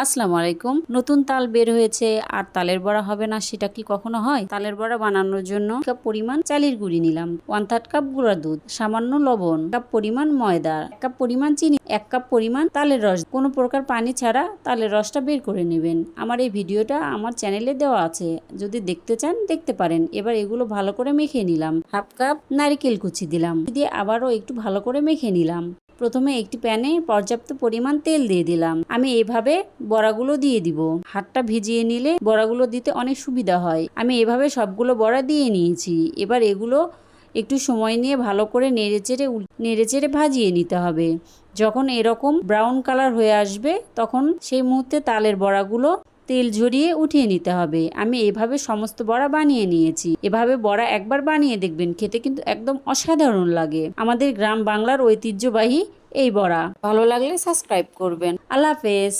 আসসালামু আলাইকুম। নতুন তাল বের হয়েছে আর তালের বড়া হবে না, সেটা কি কখনো হয়? তালের বড়া বানানোর জন্য কাপ পরিমাণ চালের গুঁড়ি নিলাম, 1/3 কাপ গুঁড়া দুধ, সামান্য লবণ, কাপ পরিমাণ ময়দা, 1 কাপ পরিমাণ চিনি, 1 কাপ পরিমাণ তালের রস। কোনো প্রকার পানি ছাড়া তালের রসটা বের করে নেবেন। আমার এই ভিডিওটা আমার চ্যানেলে দেওয়া আছে, যদি দেখতে চান দেখতে পারেন। এবার এগুলো ভালো করে মেখে নিলাম। 1/2 কাপ নারকেল কুচি দিলাম, দিয়ে আবারও একটু ভালো করে মেখে নিলাম। প্রথমে একটি প্যানে পর্যাপ্ত পরিমাণ তেল দিয়ে দিলাম। আমি এভাবে বড়াগুলো দিয়ে দিব। হাতটা ভিজিয়ে নিলে বড়াগুলো দিতে অনেক সুবিধা হয়। আমি এভাবে সবগুলো বড়া দিয়ে নিয়েছি। এবার এগুলো একটু সময় নিয়ে ভালো করে নেড়েচেড়ে ভাজিয়ে নিতে হবে। যখন এরকম ব্রাউন কালার হয়ে আসবে তখন সেই মুহূর্তে তালের বড়াগুলো তেল ঝরিয়ে উঠিয়ে নিতে হবে। আমি এভাবে সমস্ত বড়া বানিয়ে নিয়েছি। এভাবে বড়া একবার বানিয়ে দেখবেন, খেতে কিন্তু একদম অসাধারণ লাগে। আমাদের গ্রাম বাংলার ঐতিহ্যবাহী এই বড়া। ভালো লাগলে সাবস্ক্রাইব করবেন। আল্লাহ হাফেজ।